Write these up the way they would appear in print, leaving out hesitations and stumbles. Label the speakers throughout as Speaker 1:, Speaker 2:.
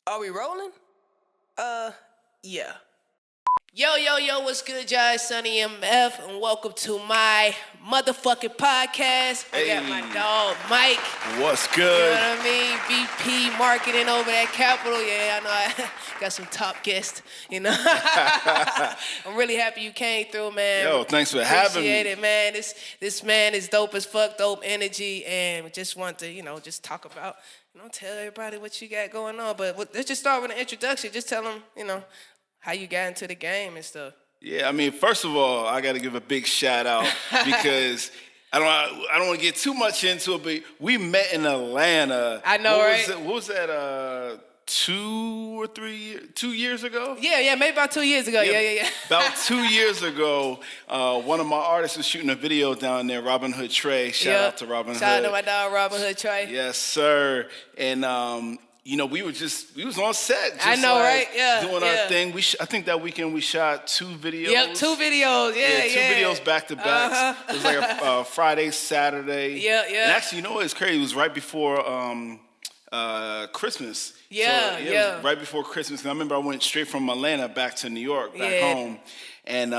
Speaker 1: Are we rolling? Yeah. Yo, what's good, y'all? It's Suni MF, and welcome to my motherfucking podcast. I got my dog, Mike.
Speaker 2: What's good?
Speaker 1: You know what I mean? VP marketing over at Capitol. Yeah, I know I got some top guests, you know. I'm really happy you came through, man.
Speaker 2: Yo, thanks for having me.
Speaker 1: Appreciate it, man. This man is dope as fuck, dope energy, and just want to, just talk about, tell everybody what you got going on. But let's just start with an introduction. Just tell them, how you got into the game and stuff.
Speaker 2: Yeah, I mean, first of all, I got to give a big shout out because I don't want to get too much into it, but we met in Atlanta.
Speaker 1: I know, right?
Speaker 2: What was that? 2 years ago?
Speaker 1: Yeah, maybe about 2 years ago. Yeah.
Speaker 2: About 2 years ago, one of my artists was shooting a video down there, Robin Hood Trey. Shout out to Robin Hood.
Speaker 1: Shout out to my dog, Robin Hood Trey.
Speaker 2: Yes, sir. And we was on set. Just
Speaker 1: I know, right? Yeah.
Speaker 2: Doing our thing. I think that weekend we shot 2 videos.
Speaker 1: Yep, 2 videos. Yeah.
Speaker 2: 2 videos back to back. It was like a Friday, Saturday.
Speaker 1: Yeah.
Speaker 2: And actually, it's crazy. It was right before Christmas.
Speaker 1: Yeah.
Speaker 2: It was right before Christmas. And I remember I went straight from Atlanta back to New York, back home. And,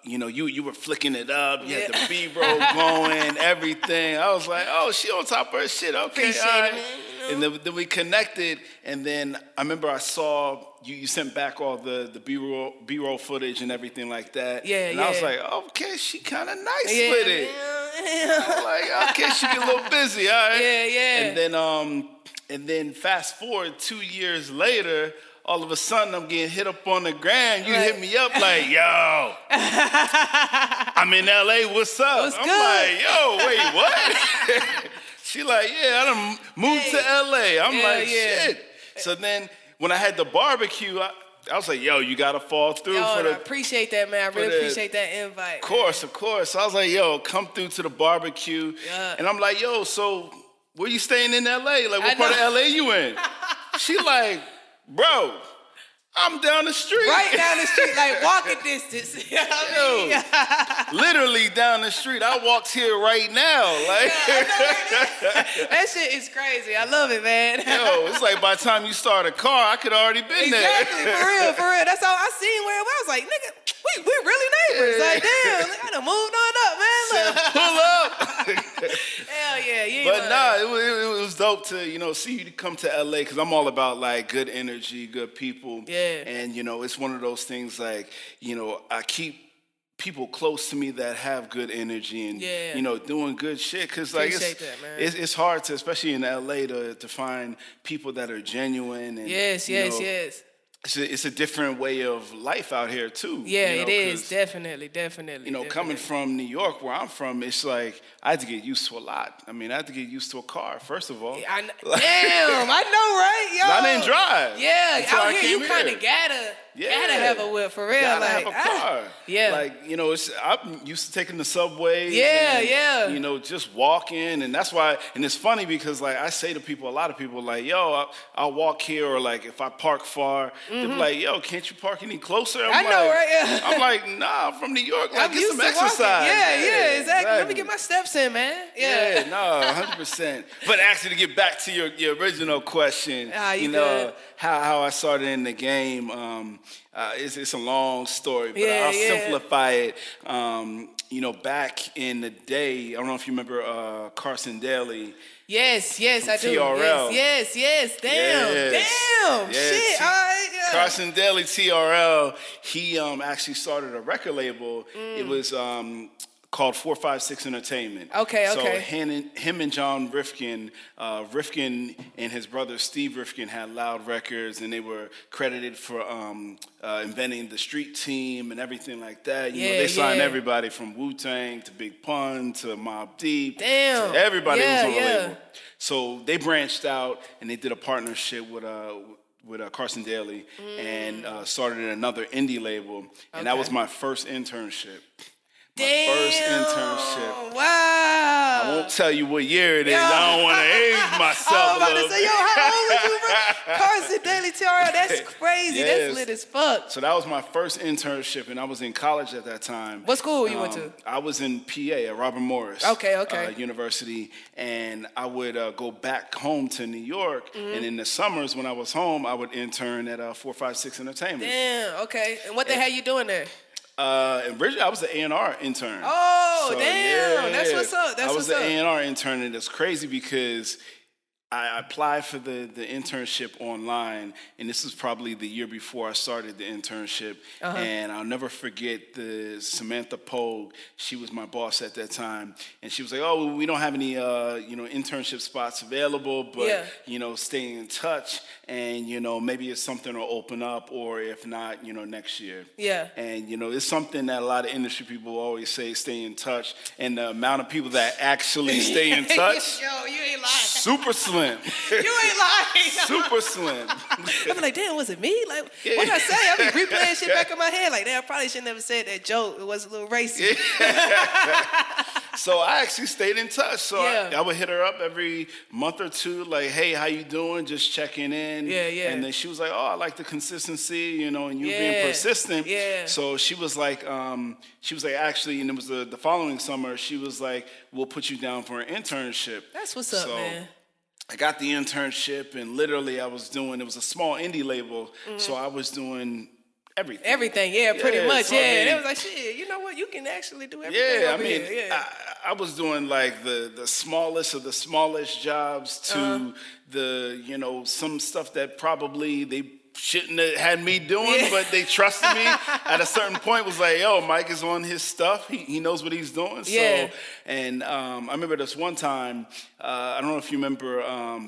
Speaker 2: you were flicking it up. You had the B-roll going, everything. I was like, oh, she on top of her shit. Okay,
Speaker 1: appreciate
Speaker 2: all right.
Speaker 1: it, man.
Speaker 2: And then we connected, and then I remember I saw you sent back all the B-roll footage and everything like that. And I was like, okay, she kind of nice with it. Yeah. I was like, okay, she get a little busy, all right.
Speaker 1: Yeah.
Speaker 2: And then fast forward 2 years later, all of a sudden I'm getting hit up on the gram. You hit me up like, yo, I'm in LA, what's up?
Speaker 1: What's
Speaker 2: I'm
Speaker 1: good?
Speaker 2: like, yo, wait, what? She like, yeah, I done moved to LA. I'm like, shit. So then when I had the barbecue, I was like, yo, you gotta fall through for the.
Speaker 1: I appreciate that, man. I really appreciate that invite.
Speaker 2: Of course. So I was like, yo, come through to the barbecue. Yeah. And I'm like, yo, so where you staying in LA? Like, what part of LA you in? She like, bro, I'm down the street.
Speaker 1: Right down the street, like walking distance. You know what I mean?
Speaker 2: Literally down the street. I walked here right now. Like,
Speaker 1: that shit is crazy. I love it, man.
Speaker 2: Yo, it's like by the time you start a car, I could already been there.
Speaker 1: Exactly, for real. That's all I seen where it was. I was like, nigga, we really neighbors. Like, damn, I done moved on up, man.
Speaker 2: Pull up.
Speaker 1: Hell yeah.
Speaker 2: But it was dope to, see you come to LA because I'm all about like good energy, good people.
Speaker 1: Yeah.
Speaker 2: And, it's one of those things like, I keep people close to me that have good energy and, doing good shit. Because, like, it's hard to, especially in LA, to find people that are genuine. And,
Speaker 1: yes.
Speaker 2: It's a different way of life out here, too.
Speaker 1: Yeah, it is. Definitely.
Speaker 2: Coming from New York, where I'm from, it's like I had to get used to a lot. I mean, I had to get used to a car, first of all.
Speaker 1: Damn, I know, right? Yo.
Speaker 2: I didn't drive.
Speaker 1: Yeah, out here you kind of gotta have a whip, for real.
Speaker 2: Gotta have a car.
Speaker 1: Yeah.
Speaker 2: Like, I'm used to taking the subways.
Speaker 1: Yeah.
Speaker 2: Just walking. And that's why, and it's funny because, like, I say to people, a lot of people, like, yo, I'll walk here, or, like, if I park far, they'll be like, yo, can't you park any closer?
Speaker 1: I know, right? Yeah.
Speaker 2: I'm like, nah, I'm from New York. Like, get some exercise.
Speaker 1: Yeah, exactly. Let me get my steps in, man.
Speaker 2: Yeah, no, 100%. But actually, to get back to your original question, how I started in the game, it's a long story, but I'll simplify it. Back in the day, I don't know if you remember Carson Daly.
Speaker 1: Yes, I do.
Speaker 2: TRL.
Speaker 1: Yes. Damn. Shit. All right, yeah.
Speaker 2: Carson Daly, TRL. He actually started a record label. It was called 456 Entertainment.
Speaker 1: Okay.
Speaker 2: So him and John Rifkin and his brother Steve Rifkin had Loud Records, and they were credited for inventing the street team and everything like that. They signed everybody from Wu-Tang to Big Pun to Mobb Deep.
Speaker 1: Damn.
Speaker 2: To everybody was on the label. So they branched out and they did a partnership with Carson Daly and started another indie label. And that was my first internship.
Speaker 1: Damn.
Speaker 2: First internship.
Speaker 1: Wow.
Speaker 2: I won't tell you what year it is. I don't want to age myself.
Speaker 1: I was about to say, yo, how old was you, bro? Carson Daly TRL, that's crazy.
Speaker 2: Yes.
Speaker 1: That's lit as fuck.
Speaker 2: So that was my first internship, and I was in college at that time.
Speaker 1: What school you went to?
Speaker 2: I was in PA at Robert Morris University, and I would go back home to New York, and in the summers when I was home, I would intern at 456 Entertainment.
Speaker 1: Damn, okay. And what the hell you doing there?
Speaker 2: Originally, I was an A&R intern.
Speaker 1: Oh, so, damn. Yeah, that's what's up.
Speaker 2: I was an A&R intern, and it's crazy because I applied for the internship online, and this was probably the year before I started the internship. And I'll never forget the Samantha Pogue. She was my boss at that time, and she was like, "Oh, we don't have any internship spots available, but stay in touch, and maybe it's something will open up, or if not, next year." Yeah. And it's something that a lot of industry people always say: stay in touch, and the amount of people that actually stay in touch,
Speaker 1: yo, you ain't lying.
Speaker 2: Super slim. You
Speaker 1: ain't lying.
Speaker 2: Super slim.
Speaker 1: I be like, damn, was it me? Like, what did I say? I be replaying shit back in my head. Like, damn, I probably should never said that joke. It was a little racy.
Speaker 2: So I actually stayed in touch. So I would hit her up every month or two, like, hey, how you doing? Just checking in. Yeah. And then she was like, oh, I like the consistency, and you being persistent. Yeah. So she was like, actually, and it was the following summer, she was like, we'll put you down for an internship.
Speaker 1: That's what's up, man.
Speaker 2: I got the internship, and literally it was a small indie label, so I was doing everything.
Speaker 1: Everything, pretty much, so it was like, shit, you know what, you can actually do everything
Speaker 2: I was doing like the smallest of the smallest jobs to the, some stuff that probably they shouldn't have had me doing, but they trusted me at a certain point. Was like, yo, Mike is on his stuff. He knows what he's doing. So, and I remember this one time, I don't know if you remember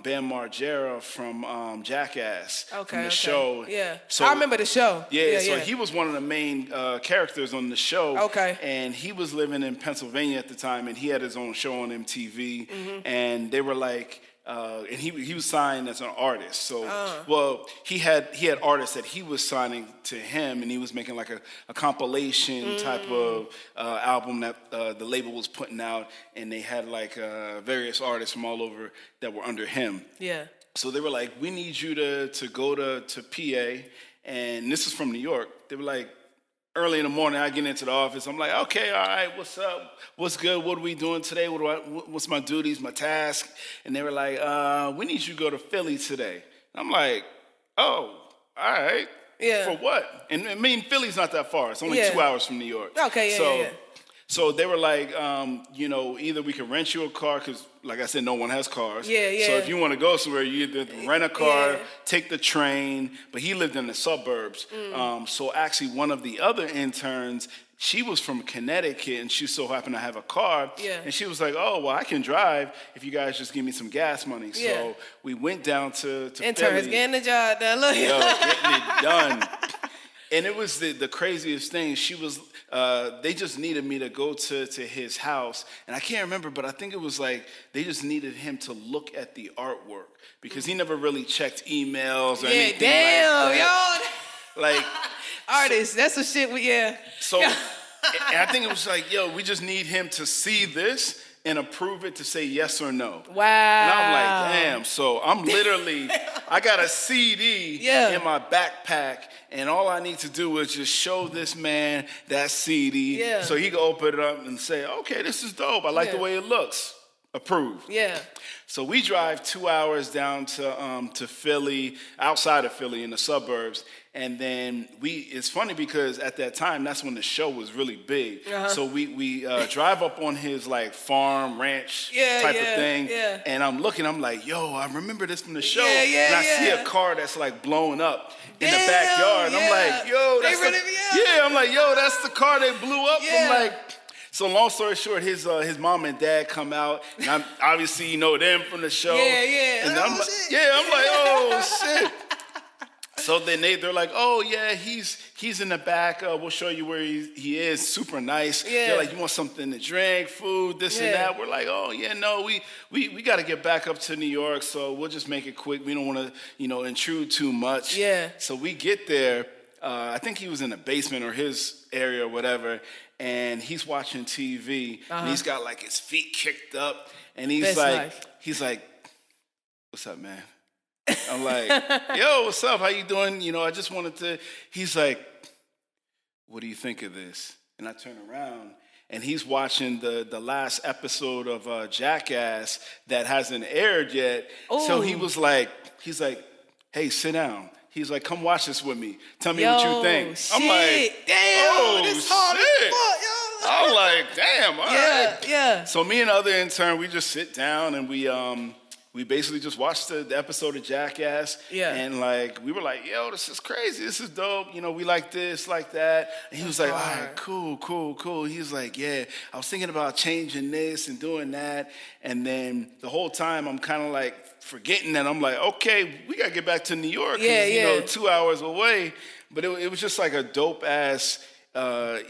Speaker 2: Bam Margera from Jackass, from the show. Yeah, so
Speaker 1: I remember the show.
Speaker 2: So he was one of the main characters on the show. Okay. And he was living in Pennsylvania at the time, and he had his own show on MTV, and they were like, and he was signed as an artist. So, he had artists that he was signing to him, and he was making like a compilation type of album that the label was putting out, and they had like various artists from all over that were under him. Yeah. So they were like, we need you to go to PA, and this is from New York. They were like, early in the morning, I get into the office. I'm like, okay, all right, what's up? What's good? What are we doing today? What's my duties, my task? And they were like, we need you to go to Philly today. And I'm like, oh, all right. Yeah. For what? And I mean, Philly's not that far. It's only 2 hours from New York. Okay, So they were like, either we can rent you a car, because, like I said, no one has cars. So if you want to go somewhere, you either rent a car, take the train. But he lived in the suburbs. So actually, one of the other interns, she was from Connecticut, and she so happened to have a car. And she was like, oh, well, I can drive if you guys just give me some gas money. So we went down to
Speaker 1: Interns
Speaker 2: Philly.
Speaker 1: Getting the job done. Look.
Speaker 2: Yo, getting it done. And it was the craziest thing. She was, they just needed me to go to his house. And I can't remember, but I think it was like they just needed him to look at the artwork, because he never really checked emails or anything like that. Like,
Speaker 1: artists, that's the shit
Speaker 2: So, and I think it was like, yo, we just need him to see this and approve it to say yes or no. Wow. And I'm like, damn. So I'm literally, I got a CD in my backpack, and all I need to do is just show this man that CD so he can open it up and say, okay, this is dope. I like the way it looks. Approved. Yeah. So we drive 2 hours down to Philly, outside of Philly in the suburbs. And then it's funny because at that time, that's when the show was really big. So we drive up on his like farm, ranch type of thing. Yeah. And I'm like, yo, I remember this from the show. And I see a car that's like blowing up in the backyard. And I'm like, yo, I'm like, yo, that's the car they blew up. I'm like, so long story short, his mom and dad come out, and I'm obviously you know them from the show. And I'm like, oh shit. So then they're like, oh yeah, he's in the back. We'll show you where he is. Super nice. They're like, you want something to drink, food, this and that. We're like, oh yeah, no, we got to get back up to New York, so we'll just make it quick. We don't want to intrude too much. Yeah. So we get there. I think he was in the basement or his area or whatever. and he's watching TV, and he's got like his feet kicked up, and he's
Speaker 1: Best life.
Speaker 2: like, "What's up, man?" I'm like, "Yo, what's up? How you doing? You know, I just wanted to." He's like, "What do you think of this?" And I turn around, and he's watching the last episode of Jackass that hasn't aired yet.
Speaker 1: Ooh.
Speaker 2: So he's like, "Hey, sit down." He's like, "Come watch this with me. Tell me what you think."
Speaker 1: Shit.
Speaker 2: I'm like,
Speaker 1: damn, this hard
Speaker 2: shit.
Speaker 1: as fuck, yo.
Speaker 2: I'm like, damn, all right.
Speaker 1: Yeah.
Speaker 2: So me and the other intern, we just sit down and we basically just watched the episode of Jackass.
Speaker 1: Yeah.
Speaker 2: And like, we were like, yo, this is crazy. This is dope. You know, we like this, like that. And he was like, all right, cool. He was like, yeah, I was thinking about changing this and doing that. And then the whole time I'm kind of like forgetting that. I'm like, okay, we got to get back to New York.
Speaker 1: Yeah.
Speaker 2: You know, 2 hours away. But it was just like a dope ass,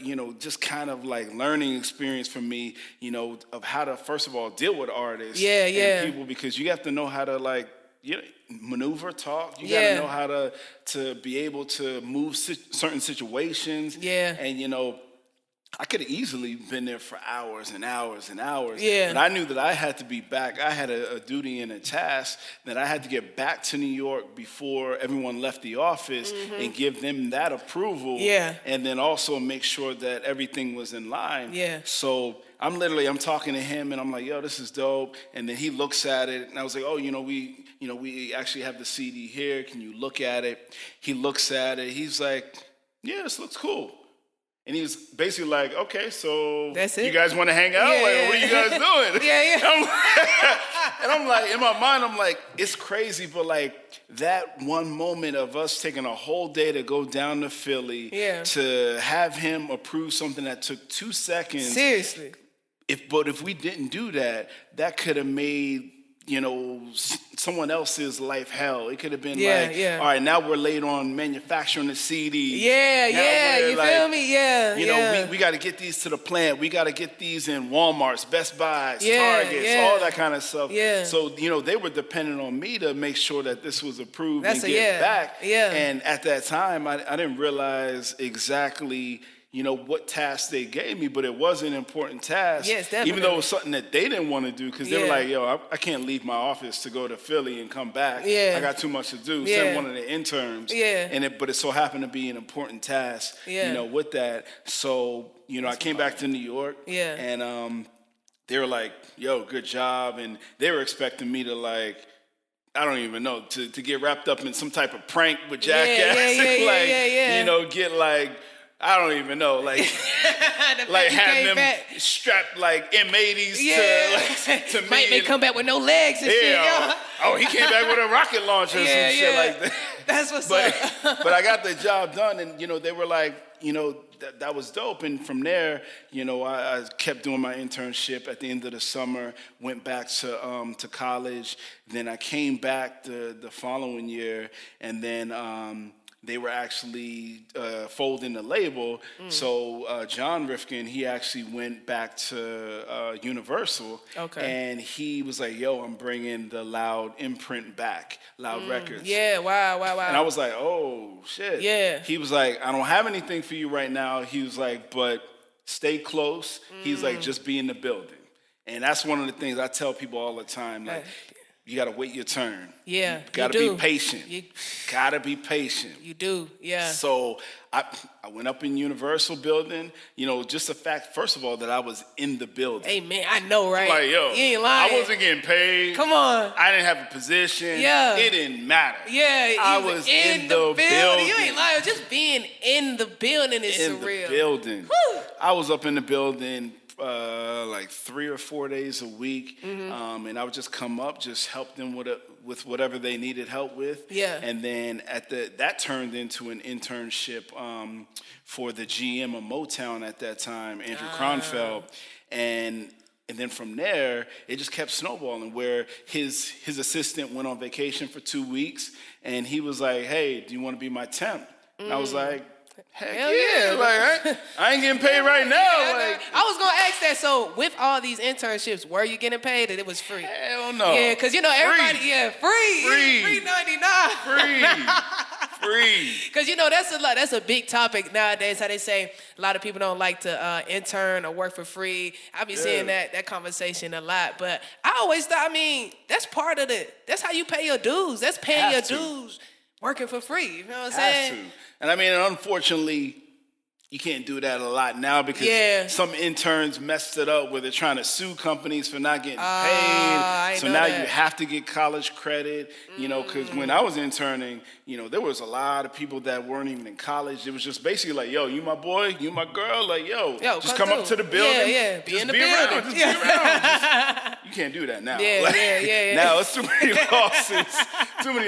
Speaker 2: you know, just kind of like learning experience for me, you know, of how to, first of all, deal with artists and people, because you have to know how to like, you know, maneuver, talk. You got to know how to be able to move certain situations.
Speaker 1: Yeah.
Speaker 2: And, you know, I could have easily been there for hours and hours and hours.
Speaker 1: Yeah.
Speaker 2: But I knew that I had to be back. I had a duty and a task that I had to get back to New York before everyone left the office and give them that approval.
Speaker 1: Yeah.
Speaker 2: And then also make sure that everything was in line.
Speaker 1: Yeah.
Speaker 2: So I'm talking to him and I'm like, yo, this is dope. And then he looks at it and I was like, oh, we actually have the CD here. Can you look at it? He looks at it. He's like, yeah, this looks cool. And he was basically like, okay, so
Speaker 1: that's it?
Speaker 2: You guys want to hang out? What are you guys doing? And I'm like, in my mind, I'm like, it's crazy, but like that one moment of us taking a whole day to go down to Philly to have him approve something that took 2 seconds.
Speaker 1: Seriously.
Speaker 2: But if we didn't do that, that could have made, you know, someone else's life hell. It could have been all right, now we're late on manufacturing the CD.
Speaker 1: You feel me?
Speaker 2: You know, we got to get these to the plant. We got to get these in Walmarts, Best Buys, Targets, all that kind of stuff.
Speaker 1: Yeah.
Speaker 2: So, you know, they were dependent on me to make sure that this was approved and get back.
Speaker 1: Yeah.
Speaker 2: And at that time, I didn't realize exactly, you know, what task they gave me, but it was an important task.
Speaker 1: Yes, definitely.
Speaker 2: Even though it was something that they didn't want to do, because they were like, yo, I can't leave my office to go to Philly and come back. I got too much to do. Send one of the interns. But it so happened to be an important task, you know, with that. So, you know, I came back to New York. And they were like, yo, good job. And they were expecting me to like, I don't even know, to get wrapped up in some type of prank with Jackass. You know, get like, I don't even know, like have them strapped like M80s to me.
Speaker 1: Might come back with no legs and shit.
Speaker 2: Oh, he came back with a rocket launcher and some shit like that.
Speaker 1: That's what's up.
Speaker 2: But I got the job done, and you know they were like, you know, that was dope. And from there, you know, I kept doing my internship at the end of the summer. Went back to college. Then I came back the following year, and then. They were actually folding the label. So John Rifkin, he actually went back to Universal. And he was like, yo, I'm bringing the Loud imprint back, Loud Records.
Speaker 1: Wow.
Speaker 2: And I was like, oh, shit. He was like, I don't have anything for you right now. He was like, but stay close. He's like, just be in the building. And that's one of the things I tell people all the time, like, you got to wait your turn. You got to be patient. Got to be patient.
Speaker 1: You do,
Speaker 2: So I went up in Universal building. You know, just the fact, first of all, that I was in the building.
Speaker 1: Hey, man, I know, right?
Speaker 2: Like, yo,
Speaker 1: you ain't lying.
Speaker 2: I wasn't getting paid.
Speaker 1: Come on.
Speaker 2: I didn't have a position. It didn't matter. I was in the building.
Speaker 1: You ain't lying. Just being in the building is surreal.
Speaker 2: In the building.
Speaker 1: Whew.
Speaker 2: I was up in the building like 3 or 4 days a week, and I would just come up, just help them with whatever they needed help with. And then that turned into an internship for the GM of Motown at that time, Andrew Kronfeld, and then from there it just kept snowballing. Where his assistant went on vacation for 2 weeks, and he was like, "Hey, do you want to be my temp?" And I was like, heck yeah. Like, I ain't getting paid right now.
Speaker 1: I was going to ask that. So with all these internships, were you getting paid or it was free?
Speaker 2: Hell no.
Speaker 1: Yeah, because, you know, everybody, free.
Speaker 2: Free.
Speaker 1: $3.99.
Speaker 2: free.
Speaker 1: Because, you know, that's a big topic nowadays, how they say a lot of people don't like to intern or work for free. I be seeing that conversation a lot. But I always thought, I mean, that's part of that's how you pay your dues. That's paying your dues working for free. You know what I'm saying?
Speaker 2: And I mean, unfortunately, you can't do that a lot now because some interns messed it up where they're trying to sue companies for not getting paid. So now you have to get college credit, you know, because when I was interning, you know, there was a lot of people that weren't even in college. It was just basically like, yo, you my boy, you my girl, like, yo just come up to the building.
Speaker 1: Be in the building.
Speaker 2: Around, be around. You can't do that now. Now it's too many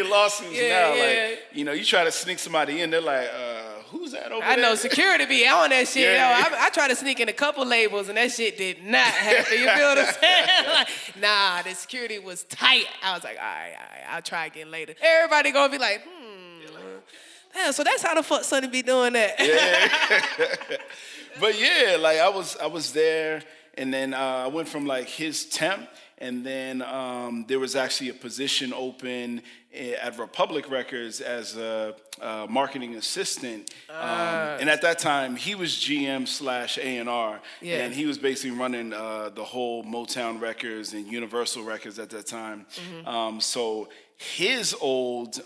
Speaker 2: lawsuits now. Like, you know, you try to sneak somebody in, they're like, who's that over there?
Speaker 1: I know security be on that shit. Yo, I tried to sneak in a couple labels and that shit did not happen. You feel what I'm saying? Like, nah, the security was tight. I was like, all right, I'll try again later. Everybody gonna be like, damn, so that's how the fuck Sonny be doing that.
Speaker 2: But yeah, like I was there, and then I went from like his temp, and then there was actually a position open at Republic Records as a marketing assistant. And at that time, he was GM/A&R. And he was basically running the whole Motown Records and Universal Records at that time. So his old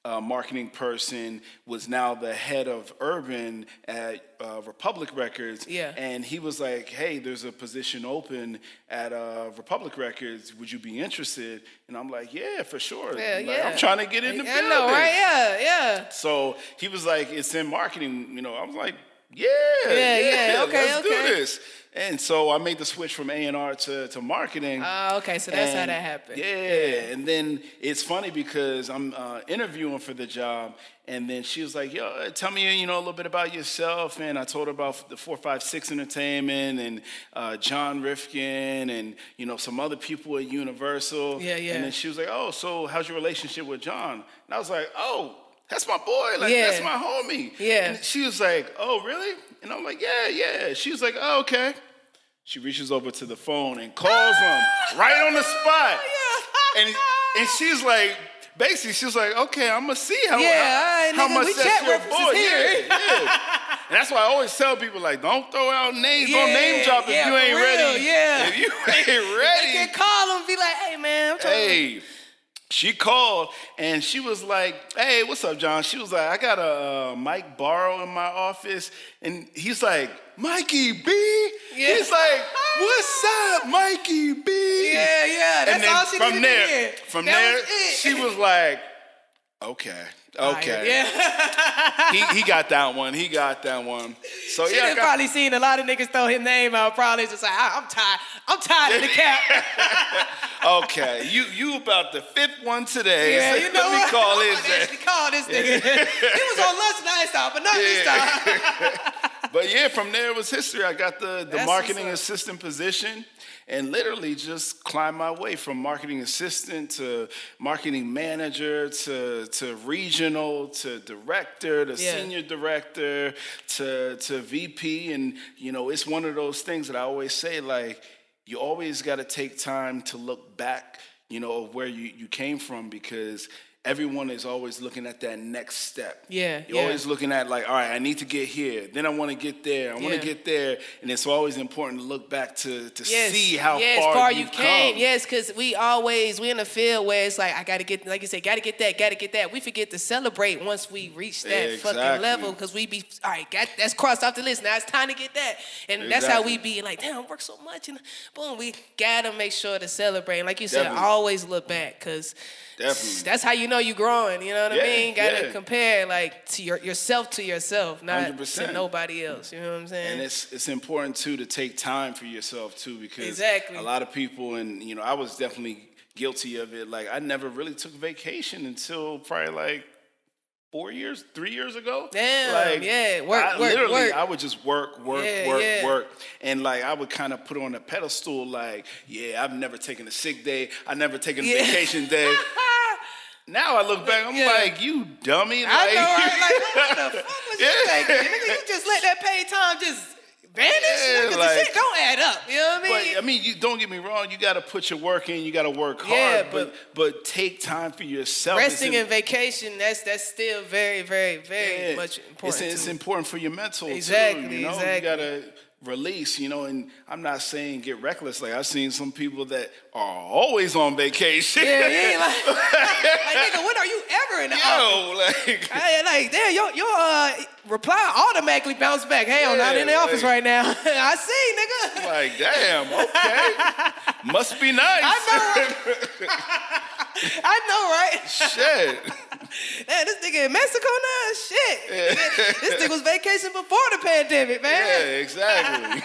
Speaker 2: marketing person was now the head of urban at Republic Records. And he was like, hey, there's a position open at Republic Records. Would you be interested? And I'm like, yeah, for sure. Like, I'm trying to get in the building.
Speaker 1: I know, right? Yeah.
Speaker 2: So he was like, it's in marketing. You know, I was like, okay, let's do this. And so I made the switch from A&R to marketing.
Speaker 1: Okay, so that's how that happened.
Speaker 2: And then it's funny because I'm interviewing for the job, and then she was like, yo, tell me, you know, a little bit about yourself. And I told her about the 456 Entertainment and John Rifkin and, you know, some other people at Universal. And then she was like, oh, so how's your relationship with John? And I was like, oh, that's my boy. Like, that's my homie. And she was like, oh, really? And I'm like, yeah. She was like, oh, okay. She reaches over to the phone and calls him right on the spot. And she's like, basically, she was like, okay, I'm going to see how much that's your boy. And that's why I always tell people, like, don't throw out names, don't name drop if you ain't ready. If you ain't ready.
Speaker 1: You can call them and be like, hey, man, I'm trying to...
Speaker 2: She called and she was like, hey, what's up, John? She was like, I got a Mike Barrow in my office. And he's like, Mikey B? He's like, what's up, Mikey B?
Speaker 1: That's
Speaker 2: and then
Speaker 1: all she
Speaker 2: from
Speaker 1: needed
Speaker 2: there, from there, she was like, okay. He got that one. So
Speaker 1: she done probably seen a lot of niggas throw his name out. Probably just like, I'm tired of the cap.
Speaker 2: Okay, you about the fifth one today. So
Speaker 1: you know
Speaker 2: let me call his
Speaker 1: call this nigga. He was on lunch last time, but not this time.
Speaker 2: But yeah, from there it was history. I got the marketing assistant position. And literally just climb my way from marketing assistant to marketing manager to regional to director to senior director to VP. And, you know, it's one of those things that I always say, like, you always got to take time to look back, you know, of where you came from, because everyone is always looking at that next step. You're always looking at, like, all right, I need to get here. Then I want to get there. I want to get there. And it's always important to look back to see how far you've come.
Speaker 1: Yes, because we in a field where it's like, I got to get, like you say, got to get that. We forget to celebrate once we reach that fucking level, because we be, all right, that's crossed off the list. Now it's time to get that. And that's how we be like, damn, I work so much. And boom, we got to make sure to celebrate. And like you said, always look back, because that's how you know you growing, you know what I mean? Gotta compare, like, to yourself to yourself, not 100%. To nobody else, you know what I'm saying?
Speaker 2: And it's important too to take time for yourself too, because a lot of people, and you know, I was definitely guilty of it. Like, I never really took vacation until probably like 3 years ago.
Speaker 1: Damn,
Speaker 2: like,
Speaker 1: work.
Speaker 2: I would just work. And like, I would kind of put on a pedestal, like, I've never taken a sick day. I've never taken a vacation day. Now I look back, I'm like, you dummy. Like,
Speaker 1: I know, right? Like, what the fuck was you thinking? Nigga, you just let that paid time just vanish? Yeah, like, the shit don't add up. You know what I mean?
Speaker 2: But, I mean, you don't get me wrong. You got to put your work in. You got to work hard. But take time for yourself.
Speaker 1: Resting and vacation, that's still very, very, very much important.
Speaker 2: It's important for your mental,
Speaker 1: exactly,
Speaker 2: too. You know?
Speaker 1: Exactly.
Speaker 2: You got to release, you know, and I'm not saying get reckless. Like, I've seen some people that are always on vacation.
Speaker 1: Yeah, like nigga, when are you ever in the office? Like, damn, your reply automatically bounced back. Hey, I'm not in the office right now. I see, nigga.
Speaker 2: Like, damn, okay. Must be nice.
Speaker 1: I know, right?
Speaker 2: Shit.
Speaker 1: Man, this nigga in Mexico now? Shit. Yeah. This nigga was vacation before the pandemic, man.
Speaker 2: Yeah, exactly.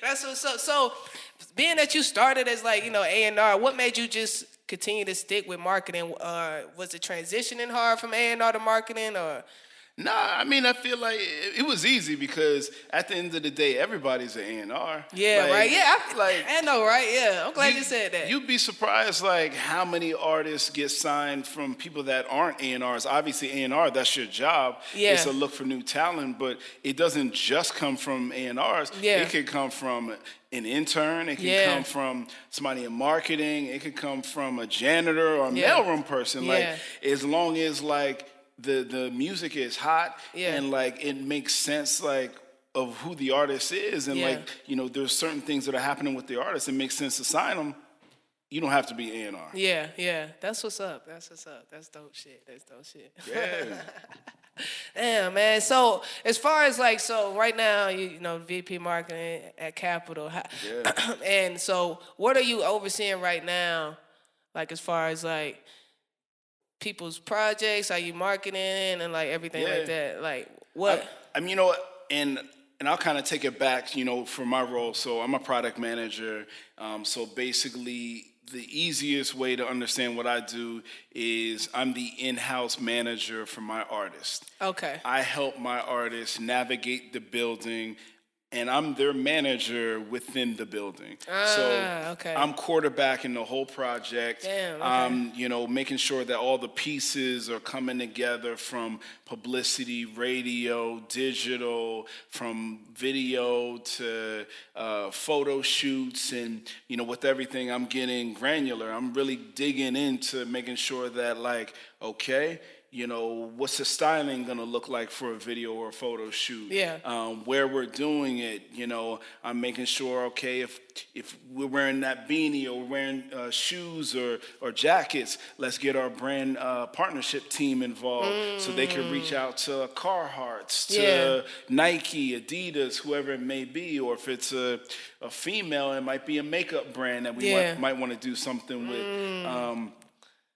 Speaker 1: That's what's up. So, being that you started as like, you know, A&R, what made you just continue to stick with marketing? Was it transitioning hard from A&R to marketing, or?
Speaker 2: Nah, I mean, I feel like it was easy because at the end of the day, everybody's an A&R.
Speaker 1: Yeah, like, right. Yeah, I know, right? Yeah, I'm glad you said that.
Speaker 2: You'd be surprised, like, how many artists get signed from people that aren't A&Rs. Obviously, A&R, that's your job. Yeah. It's a look for new talent, but it doesn't just come from A&Rs. Yeah. It could come from an intern. It can come from somebody in marketing. It could come from a janitor or a mailroom person. Like, as long as, like, the music is hot and like it makes sense like of who the artist is and like, you know, there's certain things that are happening with the artist. It makes sense to sign them. You don't have to be A&R.
Speaker 1: Yeah. That's what's up. That's dope shit.
Speaker 2: Yeah.
Speaker 1: Damn, man. So as far as like, so right now, you know, VP marketing at Capitol. And so what are you overseeing right now? Like as far as like people's projects, are you marketing and like everything like that? Like what?
Speaker 2: I mean, you know what? And I'll kind of take it back, you know, for my role. So I'm a product manager. So basically, the easiest way to understand what I do is I'm the in-house manager for my artist.
Speaker 1: Okay.
Speaker 2: I help my artists navigate the building, and I'm their manager within the building.
Speaker 1: Okay.
Speaker 2: I'm quarterbacking the whole project.
Speaker 1: Damn, okay.
Speaker 2: I'm, you know, making sure that all the pieces are coming together from publicity, radio, digital, from video to photo shoots, and, you know, with everything, I'm getting granular. I'm really digging into making sure that, like, okay, you know, what's the styling gonna look like for a video or a photo shoot?
Speaker 1: Yeah.
Speaker 2: Where we're doing it, you know, I'm making sure, okay, if we're wearing that beanie or we're wearing shoes or jackets, let's get our brand partnership team involved so they can reach out to Carhartts, to Nike, Adidas, whoever it may be, or if it's a female, it might be a makeup brand that we might want to do something with,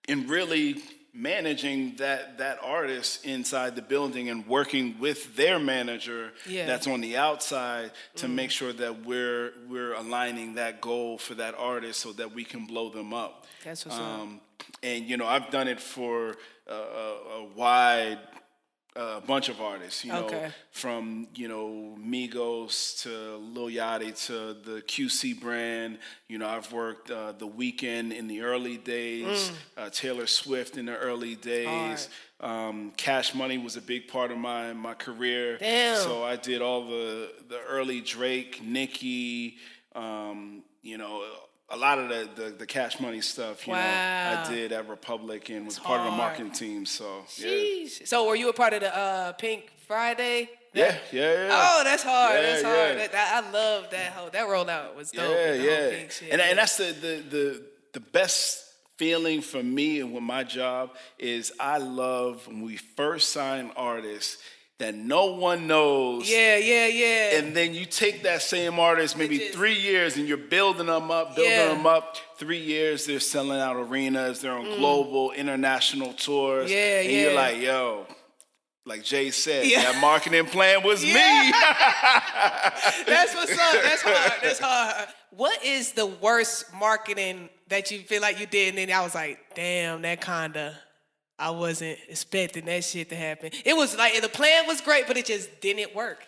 Speaker 2: and really managing that artist inside the building and working with their manager that's on the outside to make sure that we're aligning that goal for that artist so that we can blow them up.
Speaker 1: That's what's up.
Speaker 2: And, you know, I've done it for a wide bunch of artists, you know, from, you know, Migos to Lil Yachty to the QC brand. You know, I've worked The Weeknd in the early days, Taylor Swift in the early days. Cash Money was a big part of my career.
Speaker 1: Damn.
Speaker 2: So I did all the early Drake, Nicki, you know, a lot of the Cash Money stuff, you know, I did at Republic and was part of the marketing team. So,
Speaker 1: Sheesh. So, were you a part of the Pink Friday?
Speaker 2: Yeah.
Speaker 1: Oh, that's hard. That's hard. I love that rollout was dope.
Speaker 2: Yeah. And that's the best feeling for me and with my job is I love when we first sign artists that no one knows. Yeah. And then you take that same artist maybe 3 years and you're building them up. 3 years, they're selling out arenas. They're on global, international tours. And you're like, yo, like Jay said, that marketing plan was me.
Speaker 1: That's what's up. That's hard. What is the worst marketing that you feel like you did and then I was like, damn, that kinda... I wasn't expecting that shit to happen. It was like the plan was great, but it just didn't work.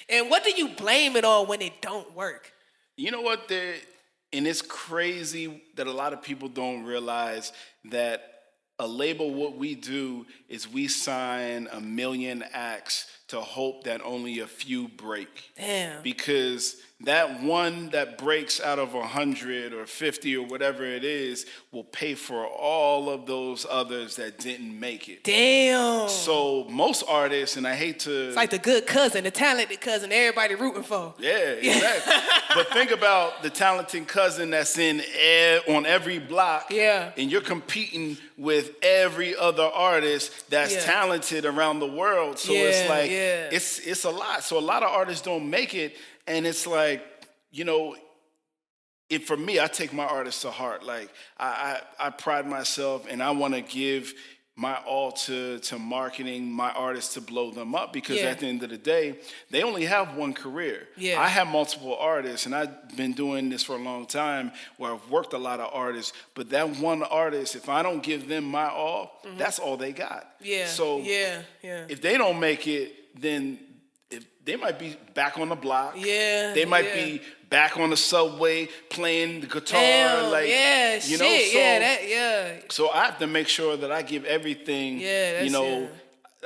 Speaker 1: And what do you blame it on when it don't work?
Speaker 2: You know what? And it's crazy that a lot of people don't realize that a label, what we do is we sign 1 million acts to hope that only a few break.
Speaker 1: Damn.
Speaker 2: Because that one that breaks out of 100 or 50 or whatever it is will pay for all of those others that didn't make it.
Speaker 1: Damn.
Speaker 2: So most artists, and I hate to...
Speaker 1: It's like the good cousin, the talented cousin everybody rooting for.
Speaker 2: Yeah, exactly. But think about the talented cousin that's on every block.
Speaker 1: Yeah.
Speaker 2: And you're competing with every other artist that's talented around the world. So it's like, it's a lot. So a lot of artists don't make it. And it's like, you know, for me, I take my artists to heart. Like, I pride myself, and I want to give my all to marketing my artists to blow them up, because at the end of the day, they only have one career. Yeah. I have multiple artists, and I've been doing this for a long time where I've worked a lot of artists, but that one artist, if I don't give them my all, that's all they got. Yeah. So if they don't make it, then they might be back on the block. Yeah. They might be back on the subway playing the guitar.
Speaker 1: Damn,
Speaker 2: you know, so I have to make sure that I give everything,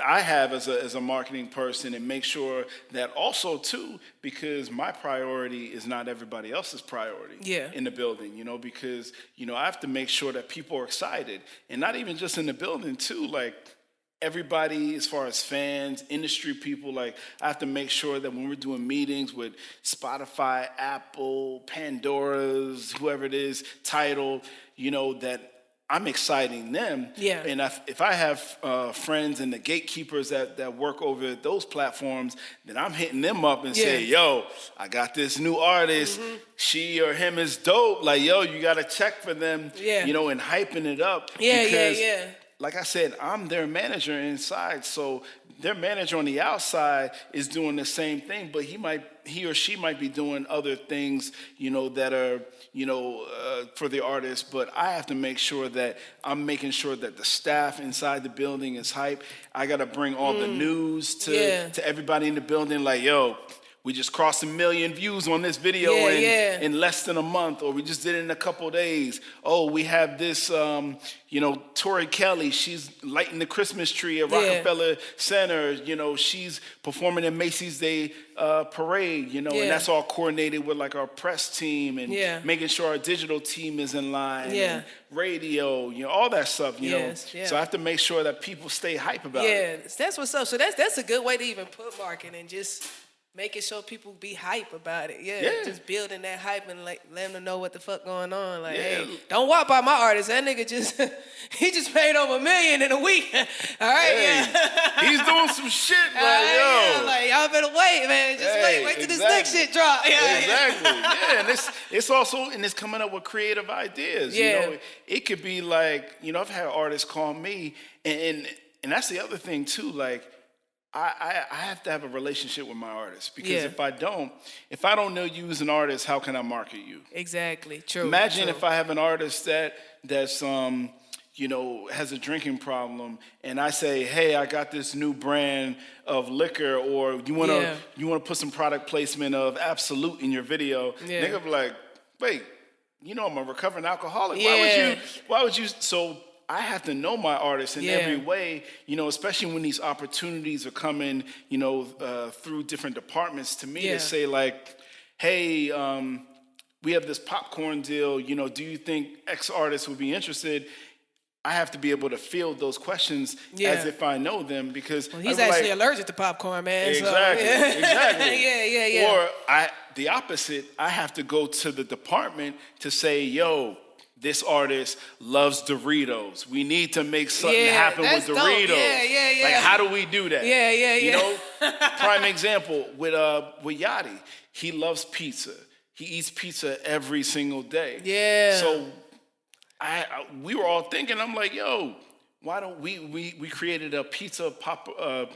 Speaker 2: I have as a marketing person, and make sure that also too, because my priority is not everybody else's priority in the building, you know, because, you know, I have to make sure that people are excited, and not even just in the building too, like, everybody, as far as fans, industry people, like, I have to make sure that when we're doing meetings with Spotify, Apple, Pandora's, whoever it is, Tidal, you know, that I'm exciting them. Yeah. And if I have friends and the gatekeepers that work over those platforms, then I'm hitting them up and say, yo, I got this new artist. She or him is dope. Like, yo, you got to check for them, you know, and hyping it up. Because, like I said, I'm their manager inside, so their manager on the outside is doing the same thing, but he or she might be doing other things, you know, that are, you know, for the artist. But I have to make sure that I'm making sure that the staff inside the building is hype. I got to bring all the news to everybody in the building, like, yo, we just crossed 1 million views on this video in less than a month, or we just did it in a couple of days. Oh, we have this, you know, Tori Kelly, she's lighting the Christmas tree at Rockefeller Center. You know, she's performing in Macy's Day Parade, you know, and that's all coordinated with, like, our press team and making sure our digital team is in line and radio, you know, all that stuff, you know. So I have to make sure that people stay hype about it.
Speaker 1: Yeah, that's what's up. So that's a good way to even put marketing, just making sure people be hype about it. Just building that hype and, like, letting them know what the fuck going on. Like, hey, don't walk by my artist. That nigga he just made over $1 million in a week. All right,
Speaker 2: he's doing some shit,
Speaker 1: like y'all better wait, man. Just wait till this next shit drop.
Speaker 2: Exactly. And it's also, and it's coming up with creative ideas. You know, it could be like, you know, I've had artists call me, and that's the other thing too, like, I have to have a relationship with my artists, because if I don't know you as an artist, how can I market you?
Speaker 1: Exactly. True.
Speaker 2: Imagine if I have an artist that's you know, has a drinking problem, and I say, hey, I got this new brand of liquor, or you wanna put some product placement of Absolute in your video. Nigga be like, wait, you know I'm a recovering alcoholic. Why would you? So I have to know my artists in every way, you know, especially when these opportunities are coming, you know, through different departments to me to say, like, hey, we have this popcorn deal, you know, do you think X artist would be interested? I have to be able to field those questions as if I know them, because
Speaker 1: he's actually allergic to popcorn, man.
Speaker 2: Exactly,
Speaker 1: so.
Speaker 2: Exactly. Or the opposite, I have to go to the department to say, yo, this artist loves Doritos. We need to make something happen with Doritos.
Speaker 1: Dope.
Speaker 2: Like, how do we do that? You know, prime example with Yachty. He loves pizza. He eats pizza every single day. So we were all thinking, I'm like, yo, why don't we created a pizza pop-up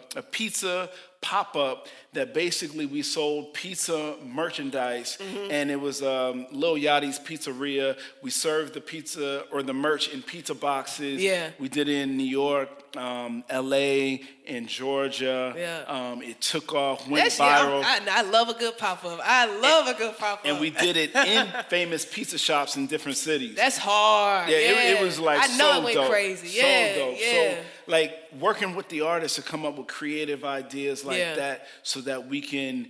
Speaker 2: that basically we sold pizza merchandise, and it was Lil Yachty's Pizzeria. We served the pizza or the merch in pizza boxes. We did it in New York, LA, and Georgia. It took off, went viral.
Speaker 1: I love a good pop-up. I love a good pop-up.
Speaker 2: And we did it in famous pizza shops in different cities.
Speaker 1: That's hard.
Speaker 2: It was like
Speaker 1: I know it went
Speaker 2: dope.
Speaker 1: crazy.
Speaker 2: So dope. So like working with the artists to come up with creative ideas like that so that we can,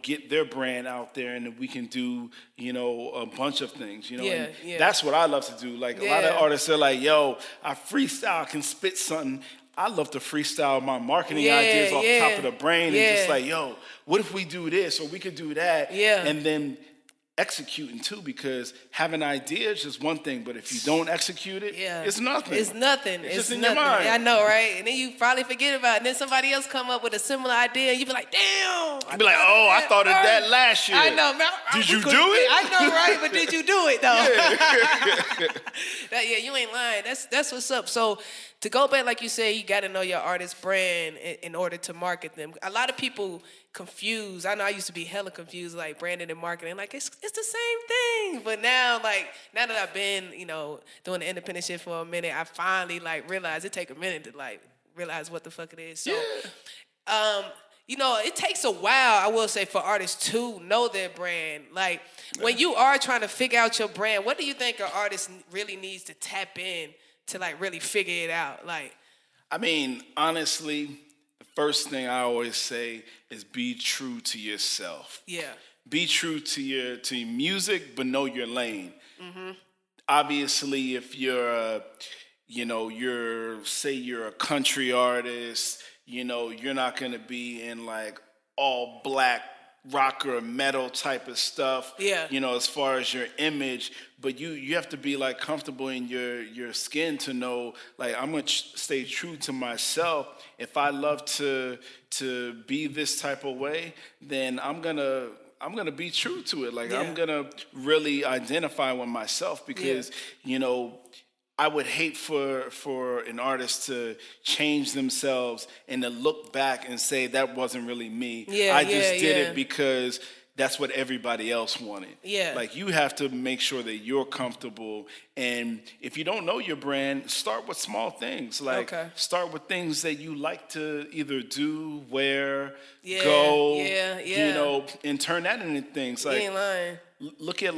Speaker 2: get their brand out there and that we can do, a bunch of things, and that's what I love to do. Like a lot of artists are like, yo, I freestyle, I can spit something. I love to freestyle my marketing ideas off the top of the brain and just like, yo, what if we do this or we could do that? And then executing too, because having ideas is just one thing, but if you don't execute it, it's nothing.
Speaker 1: It's nothing.
Speaker 2: It's just in
Speaker 1: nothing.
Speaker 2: your mind.
Speaker 1: I know, right? And then you probably forget about it. And then somebody else come up with a similar idea, and you be like, damn.
Speaker 2: You be like, oh, I thought of that last year.
Speaker 1: I know, man.
Speaker 2: Did you do it?
Speaker 1: I know, right? But did you do it though? You ain't lying. That's what's up. So to go back, like you said, you got to know your artist brand in order to market them. A lot of people confused. I know I used to be hella confused, like branding and marketing. Like it's the same thing. But now that I've been, doing the independent shit for a minute, I finally realized it take a minute to realize what the fuck it is. So, it takes a while, I will say, for artists to know their brand. Like when you are trying to figure out your brand, what do you think an artist really needs to tap in to really figure it out?
Speaker 2: I mean, honestly, the first thing I always say is be true to yourself. Yeah. Be true to your music, but know your lane. Mm-hmm. Obviously, if you're you're a country artist, you're not gonna be in all black rock or metal type of stuff. Yeah. As far as your image, but you have to be comfortable in your skin to know I'm gonna stay true to myself. If I love to be this type of way, then I'm gonna be true to it. I'm gonna really identify with myself because I would hate for an artist to change themselves and to look back and say that wasn't really me. I just did it because that's what everybody else wanted. Yeah. You have to make sure that you're comfortable. And if you don't know your brand, start with small things. Start with things that you like to either do, wear, go, and turn that into things.
Speaker 1: You ain't lying.
Speaker 2: Look at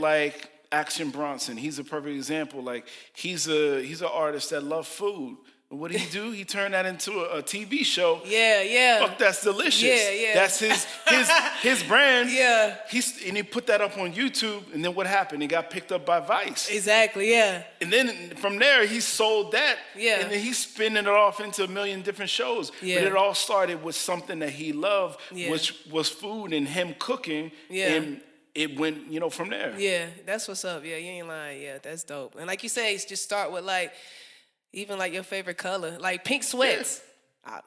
Speaker 2: Action Bronson. He's a perfect example. He's an artist that loves food. And what did he do? He turned that into a TV show. Yeah. Fuck, that's delicious. Yeah. That's his brand. Yeah. And he put that up on YouTube, and then what happened? He got picked up by Vice.
Speaker 1: Exactly, yeah.
Speaker 2: And then from there, he sold that. Yeah. And then he's spinning it off into a million different shows. Yeah. But it all started with something that he loved, which was food and him cooking. Yeah. And it went, from there. Yeah, that's what's up. Yeah, you ain't lying. Yeah, that's dope. And like you say, just start with even your favorite color, pink sweats. Yeah.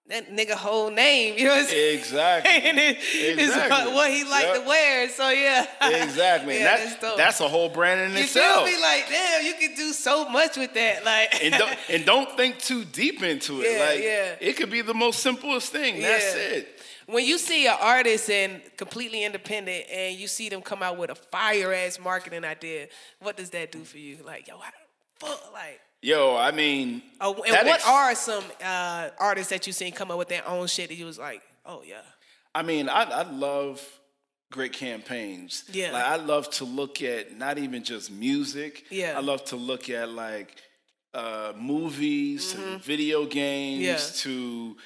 Speaker 2: That nigga whole name, you know what I'm saying? Exactly. And it's what he liked to wear. So yeah. Exactly. Yeah, that's a whole brand in itself. You feel me? Damn, you can do so much with that. And don't think too deep into it. It could be the most simplest thing. That's it. When you see an artist and completely independent and you see them come out with a fire-ass marketing idea, what does that do for you? How the fuck? Yo, I mean... and what are some artists that you seen come up with their own shit that you was like, oh, yeah? I mean, I love great campaigns. Yeah. I love to look at not even just music. Yeah. I love to look at, movies, to video games, to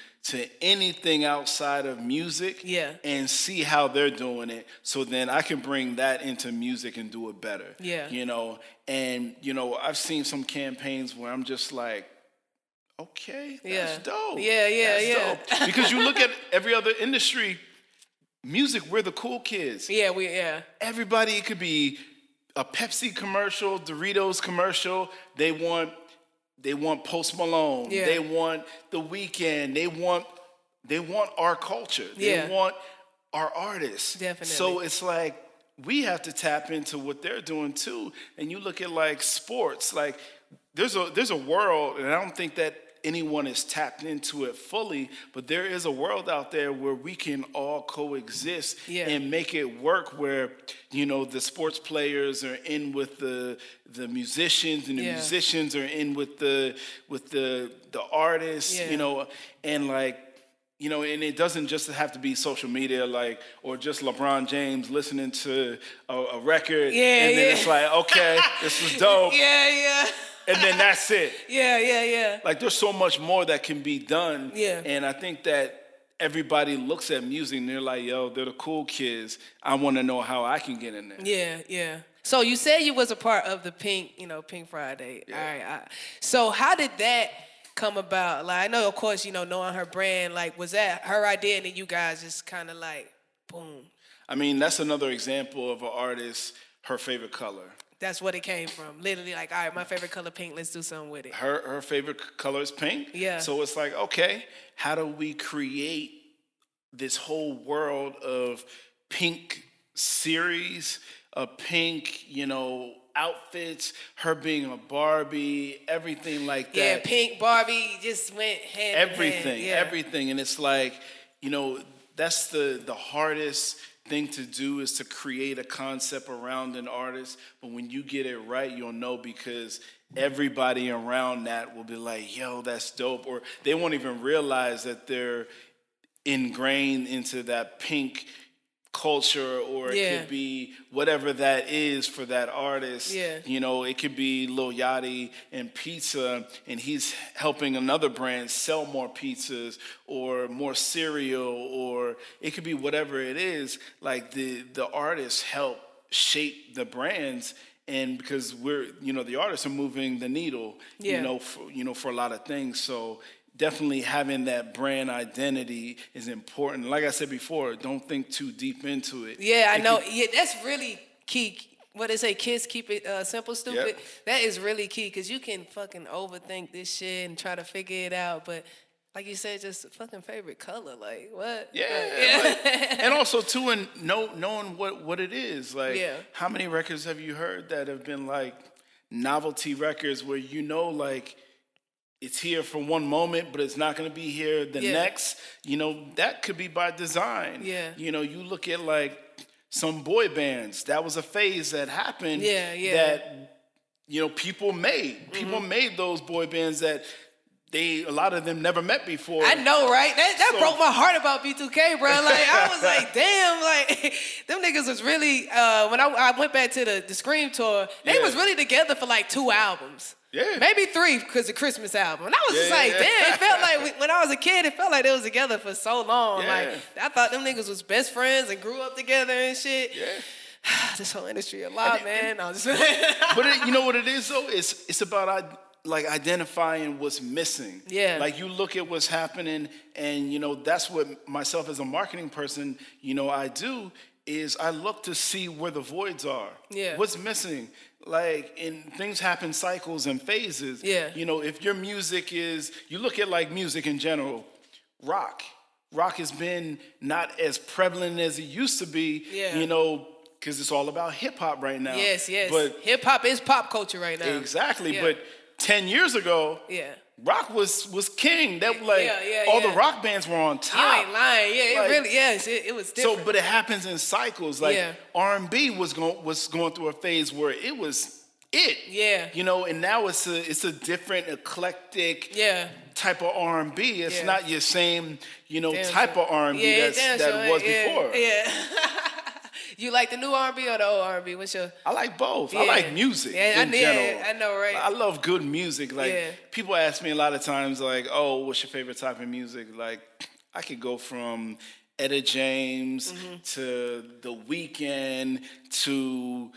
Speaker 2: anything outside of music, and see how they're doing it, so then I can bring that into music and do it better. Yeah. And I've seen some campaigns where I'm just like, okay, that's dope. Yeah. Dope. Because you look at every other industry, music, we're the cool kids. Yeah. Everybody, it could be a Pepsi commercial, Doritos commercial, they want Post Malone. Yeah. They want The Weeknd. They want our culture. They want our artists. Definitely. So it's we have to tap into what they're doing too. And you look at sports. There's a world, and I don't think that anyone is tapped into it fully, but there is a world out there where we can all coexist and make it work, where the sports players are in with the musicians, and the musicians are in with the artists, and it doesn't just have to be social media, or just LeBron James listening to a record, and then it's okay, this is dope. Yeah. and then that's it.
Speaker 1: Yeah.
Speaker 2: Like there's so much more that can be done.
Speaker 1: Yeah.
Speaker 2: And I think that everybody looks at music and they're like, yo, they're the cool kids. I want to know how I can get in there.
Speaker 1: Yeah. So you said you was a part of the Pink Friday.
Speaker 2: Yeah.
Speaker 1: All right. So how did that come about? Like, I know, of course, knowing her brand, like, was that her idea and then you guys just kind of like, boom?
Speaker 2: I mean, that's another example of an artist, her favorite color.
Speaker 1: That's what it came from. Literally, like, all right, my favorite color pink. Let's do something with it.
Speaker 2: Her favorite color is pink.
Speaker 1: Yeah.
Speaker 2: So it's like, okay, how do we create this whole world of pink series, of pink, outfits, her being a Barbie, everything like that.
Speaker 1: Yeah, pink Barbie just went hand in hand.
Speaker 2: Everything. And it's like, that's the hardest thing to do is to create a concept around an artist. But when you get it right, you'll know because everybody around that will be like, yo, that's dope. Or they won't even realize that they're ingrained into that pink culture, or it could be whatever that is for that artist.
Speaker 1: Yeah.
Speaker 2: It could be Lil Yachty and pizza, and he's helping another brand sell more pizzas or more cereal, or it could be whatever it is. Like the artists help shape the brands, and because we're the artists are moving the needle, for a lot of things. So definitely having that brand identity is important. Like I said before, don't think too deep into it.
Speaker 1: Yeah, I know. Yeah, that's really key. What they say, kids keep it simple, stupid. Yep. That is really key because you can fucking overthink this shit and try to figure it out. But like you said, just fucking favorite color. Like, what?
Speaker 2: Yeah. And also, too, and knowing what it is. Like, how many records have you heard that have been like novelty records where like, it's here for one moment, but it's not going to be here the next. That could be by design.
Speaker 1: Yeah.
Speaker 2: You look at like some boy bands. That was a phase that happened. That people made. Mm-hmm. People made those boy bands that a lot of them never met before.
Speaker 1: I know, right? That broke my heart about B2K, bro. Like, I was like, damn, like, them niggas was really, when I went back to the Scream tour, they was really together for like 2 albums.
Speaker 2: Yeah.
Speaker 1: Maybe 3 because the Christmas album. And I was just like, damn, it felt like when I was a kid, it felt like they was together for so long.
Speaker 2: Yeah.
Speaker 1: Like, I thought them niggas was best friends and grew up together and shit.
Speaker 2: Yeah.
Speaker 1: This whole industry a lot, man.
Speaker 2: But you know what it is, though? It's about identifying what's missing.
Speaker 1: Yeah.
Speaker 2: Like you look at what's happening, and that's what myself as a marketing person, I do is I look to see where the voids are.
Speaker 1: Yeah.
Speaker 2: What's missing? Like, and things happen cycles and phases.
Speaker 1: Yeah.
Speaker 2: If your music is, you look at like music in general, rock has been not as prevalent as it used to be.
Speaker 1: Yeah.
Speaker 2: Because it's all about hip hop right now.
Speaker 1: Yes.
Speaker 2: But
Speaker 1: hip hop is pop culture right now.
Speaker 2: Exactly. Yeah. But 10 years ago, rock was king. That all the rock bands were on top.
Speaker 1: You ain't lying. Yeah, it really it was different.
Speaker 2: So, but it happens in cycles. Like R&B was going through a phase where it was it.
Speaker 1: Yeah.
Speaker 2: And now it's a different eclectic type of R&B. It's not your same type of R&B that was before.
Speaker 1: Yeah. You like the new R&B or the old R&B? What's your?
Speaker 2: I like both. I like music in general.
Speaker 1: Yeah, I know, right?
Speaker 2: I love good music. Like people ask me a lot of times, like, "Oh, what's your favorite type of music?" Like, I could go from Etta James to The Weeknd to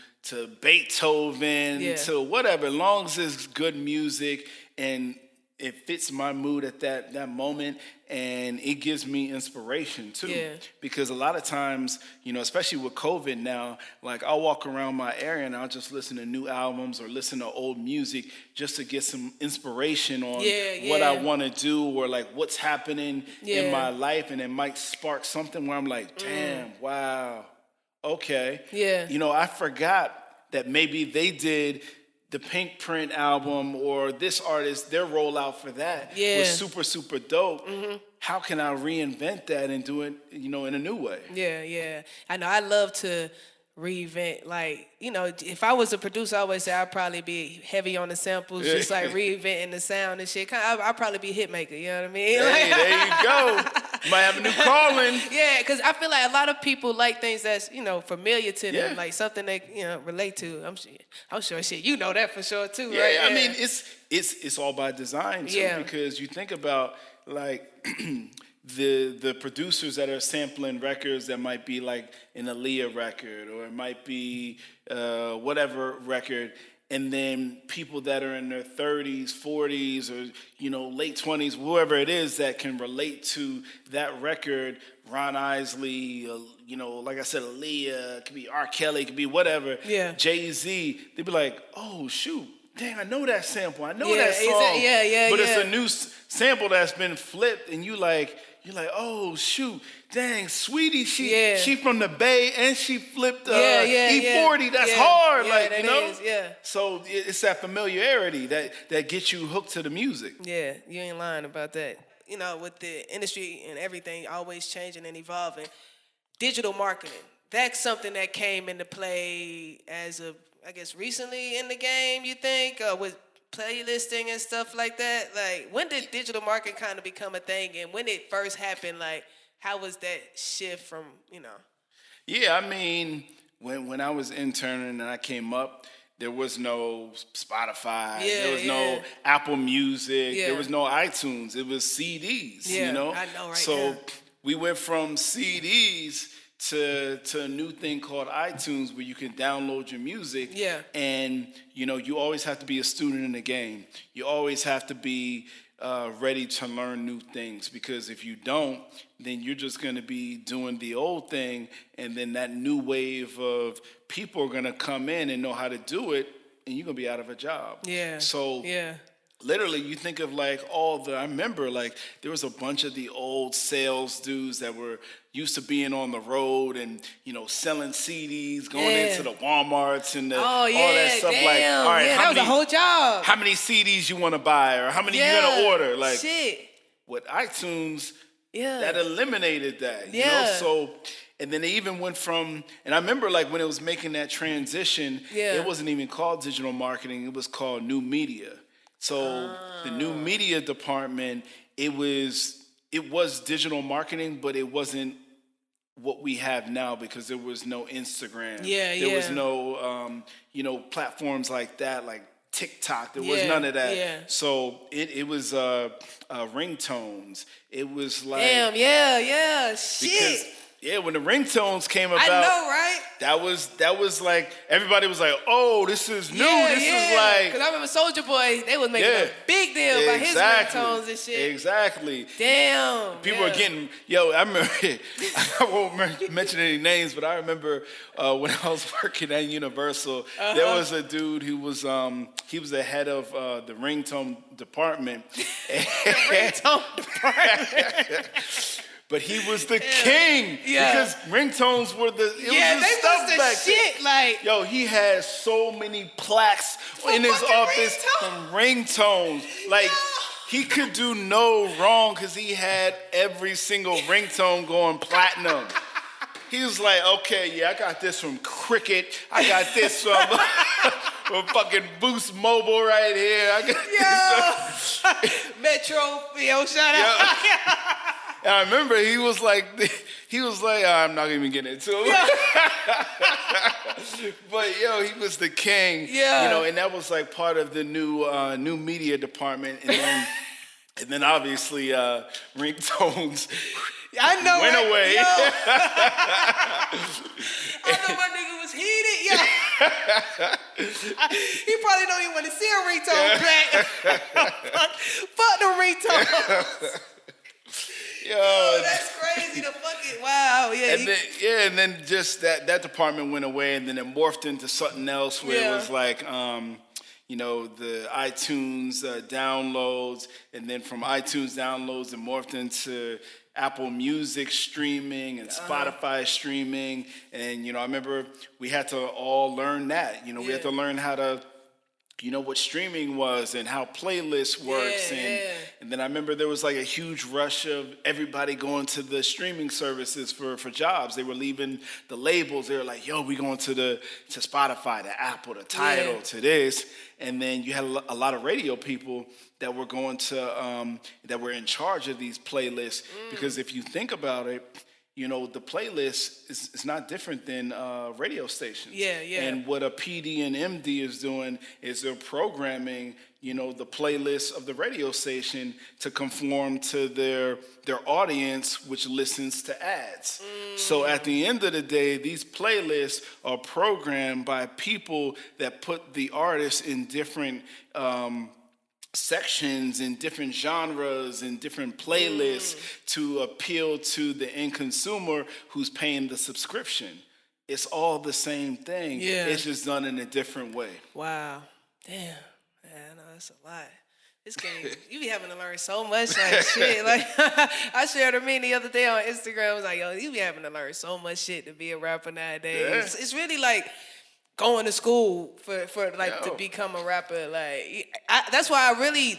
Speaker 2: Beethoven to whatever, as long as it's good music and it fits my mood at that moment, and it gives me inspiration too.
Speaker 1: Yeah.
Speaker 2: Because a lot of times, especially with COVID now, like I'll walk around my area and I'll just listen to new albums or listen to old music just to get some inspiration on what I want to do or like what's happening in my life, and it might spark something where I'm like, damn, wow, okay.
Speaker 1: Yeah.
Speaker 2: I forgot that maybe they did the Pink Print album or this artist, their rollout for that was super, super dope. Mm-hmm. How can I reinvent that and do it, in a new way?
Speaker 1: Yeah. I know. I love to reinvent. Like, if I was a producer, I always say I'd probably be heavy on the samples, just like reinventing the sound and shit. I'd probably be hit maker. You know what I mean?
Speaker 2: Hey, there you go. Might have a new calling.
Speaker 1: Yeah, because I feel like a lot of people like things that's, familiar to them,
Speaker 2: Yeah.
Speaker 1: like something they, relate to. I'm sure shit, you know that for sure too,
Speaker 2: Yeah,
Speaker 1: right?
Speaker 2: I mean, it's all by design too,
Speaker 1: Yeah.
Speaker 2: because you think about like the producers that are sampling records that might be like an Aaliyah record, or it might be whatever record, and then people that are in their 30s, 40s, or late 20s, whoever it is that can relate to that record. Ron Isley, like I said, Aaliyah, it could be R. Kelly, it could be whatever.
Speaker 1: Yeah.
Speaker 2: Jay-Z, they'd be like, oh shoot, dang, I know that sample, I know
Speaker 1: Yeah,
Speaker 2: that song.
Speaker 1: yeah,
Speaker 2: but
Speaker 1: yeah.
Speaker 2: it's a new sample that's been flipped, and you're like, oh shoot, dang, Sweetie, she from the Bay, and she flipped E40. That's hard,
Speaker 1: Is, yeah.
Speaker 2: So it's that familiarity that gets you hooked to the music.
Speaker 1: Yeah, you ain't lying about that. With the industry and everything always changing and evolving, digital marketing, that's something that came into play as of, I guess, recently in the game, you think, with playlisting and stuff like that. Like, when did digital marketing kind of become a thing, and when it first happened, like, how was that shift from,
Speaker 2: Yeah, I mean, when I was interning and I came up, there was no Spotify, there was no Apple Music, there was no iTunes, it was CDs,
Speaker 1: I know, right?
Speaker 2: So we went from CDs to a new thing called iTunes, where you can download your music.
Speaker 1: Yeah.
Speaker 2: And, you always have to be a student in the game. You always have to be ready to learn new things, because if you don't, then you're just going to be doing the old thing, and then that new wave of people are going to come in and know how to do it, and you're going to be out of a job.
Speaker 1: Yeah.
Speaker 2: So literally, you think of like I remember like there was a bunch of the old sales dudes that were used to being on the road and, selling CDs, going into the Walmarts and all that stuff.
Speaker 1: Damn.
Speaker 2: Like, all right,
Speaker 1: that was a whole job.
Speaker 2: How many CDs you want to buy, or how many you going to order? Like,
Speaker 1: shit.
Speaker 2: With iTunes, that eliminated that, So, and then they even went from, and I remember like when it was making that transition, it wasn't even called digital marketing, it was called new media. So the new media department, it was digital marketing, but it wasn't what we have now, because there was no Instagram. There was no, platforms like that, like TikTok. There was none of that. Yeah. So it was ringtones. It was like,
Speaker 1: damn, shit.
Speaker 2: Because, when the ringtones came about,
Speaker 1: I know, right?
Speaker 2: That was like, everybody was like, oh, this is new. This is like,
Speaker 1: because I remember Soulja Boy, they was making a big deal about his ringtones and shit.
Speaker 2: Exactly.
Speaker 1: Damn.
Speaker 2: People are getting, I remember, I won't mention any names, but I remember when I was working at Universal, there was a dude who was, he was the head of the ringtone department.
Speaker 1: Ringtone department.
Speaker 2: But he was the king, because ringtones were the stuff
Speaker 1: was the
Speaker 2: back
Speaker 1: shit.
Speaker 2: then.
Speaker 1: Like,
Speaker 2: yo, he had so many plaques in his office from ringtones. Like, he could do no wrong, because he had every single ringtone going platinum. He was like, okay, I got this from Cricket. I got this from fucking Boost Mobile right here. I got this from
Speaker 1: Metro, shout out.
Speaker 2: And I remember he was like, I'm not even getting into it. But he was the king. Yeah. And that was like part of the new media department. And then obviously ringtones
Speaker 1: went
Speaker 2: away.
Speaker 1: I know my nigga was heated. He probably don't even want to see a ringtone back. Fuck the ringtone. Yo, that's crazy. The fucking wow,
Speaker 2: and then just that department went away, and then it morphed into something else where it was like, the iTunes downloads, and then from iTunes downloads, it morphed into Apple Music streaming and Spotify streaming, and I remember we had to all learn that. We had to learn how to what streaming was and how playlist works. And then I remember there was like a huge rush of everybody going to the streaming services for jobs. They were leaving the labels. They were like, yo, we going to Spotify, to Apple, to Tidal, to this. And then you had a lot of radio people that were going to, that were in charge of these playlists. Because if you think about it, the playlist is not different than radio stations. And what a PD and MD is doing is they're programming, the playlist of the radio station to conform to their audience, which listens to ads. So at the end of the day, these playlists are programmed by people that put the artists in different sections and different genres and different playlists to appeal to the end consumer who's paying the subscription. It's all the same thing. It's just done in a different way.
Speaker 1: Wow. Damn. Man, no, that's a lot. This game, you be having to learn so much like shit. Like I shared a meme the other day on Instagram. I was like, yo, you be having to learn so much shit to be a rapper nowadays. It's really like going to school for to become a rapper. Like that's why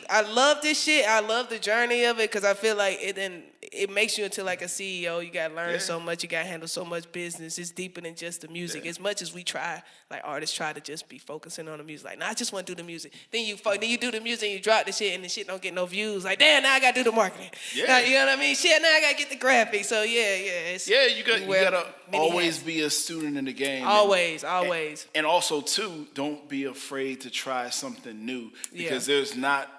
Speaker 1: I love this shit. I love the journey of it because I feel like it makes you into like a CEO. You gotta learn so much. You gotta handle so much business. It's deeper than just the music. As much as we try, like artists try to just be focusing on the music. Like, I just want to do the music. Then you do the music and you drop the shit and the shit don't get no views. Like, damn, now I gotta do the marketing. Now, you know what I mean? Shit, now I gotta get the graphics. So you gotta always be a student in the game. Always.
Speaker 2: And also too, don't be afraid to try something new because there's not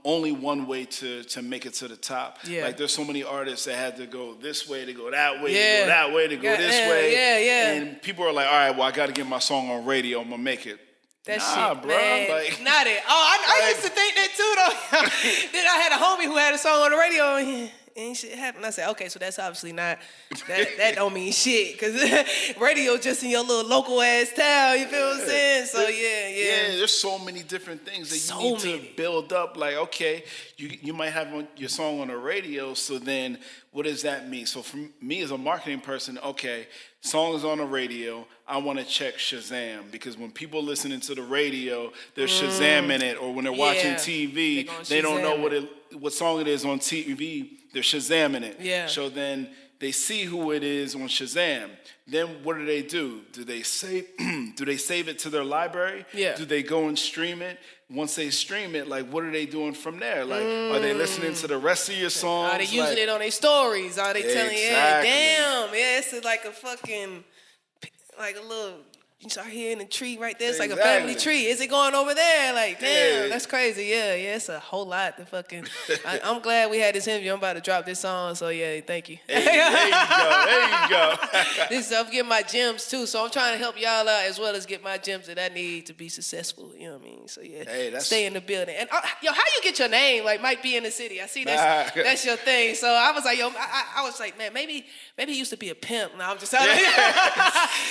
Speaker 2: only one way to make it to the top. Like there's so many artists that had to go this way, to go that way, to go that way, to go this way. And people are like, all right, well, I got to get my song on radio. I'm gonna make it.
Speaker 1: That shit,
Speaker 2: bro.
Speaker 1: Man.
Speaker 2: Like,
Speaker 1: not it. I used to think that too, though. Then I had a homie who had a song on the radio and ain't shit happened. I said, okay, so that's obviously not, that don't mean shit. Because radio just in your little local ass town, you feel what I'm saying? So,
Speaker 2: Yeah, there's so many different things that you need to build up. Like, okay, you might have your song on the radio, so then what does that mean? So for me as a marketing person, okay, song is on the radio, I want to check Shazam. Because when people listening to the radio, they're Shazamming it. Or when they're watching TV, they don't know what song it is on TV. They're Shazamming it. So then they see who it is on Shazam. Then what do? Do they save it to their library? Do they go and stream it? Once they stream it, like, what are they doing from there? Like, are they listening to the rest of your songs?
Speaker 1: Are they using it on their stories? Are they telling you, hey, damn, it's like a fucking, like a little, you start hearing a tree right there. It's like a family tree. Is it going over there? Like, damn, that's crazy. Yeah, it's a whole lot to fucking. I'm glad we had this interview. I'm about to drop this song, so thank you.
Speaker 2: There you go.
Speaker 1: This I'm getting my gems too, so I'm trying to help y'all out as well as get my gems that I need to be successful. You know what I mean? So stay in the building. And how you get your name? Like, might be in the city. I see that's your thing. So I was like, I was like, man, maybe he used to be a pimp. No, I'm just telling you.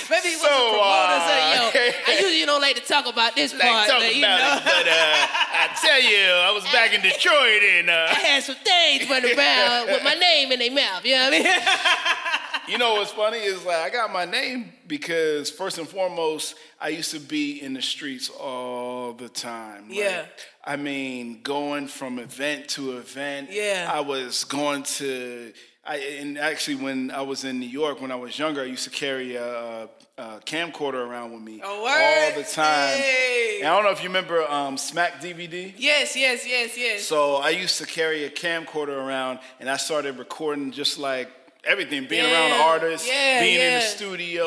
Speaker 1: Maybe he was a promoter. I usually don't like to talk about this part.
Speaker 2: But I tell you, I was back in Detroit and
Speaker 1: I had some things running around with my name in their mouth. You know what I mean?
Speaker 2: You know what's funny is, like, I got my name because first and foremost, I used to be in the streets all the time. Like, I mean, going from event to event. I was going to. And actually, when I was in New York, when I was younger, I used to carry a camcorder around with me all the time.
Speaker 1: Hey.
Speaker 2: And I don't know if you remember Smack DVD.
Speaker 1: Yes.
Speaker 2: So I used to carry a camcorder around, and I started recording just like everything, being around artists, being in the studio.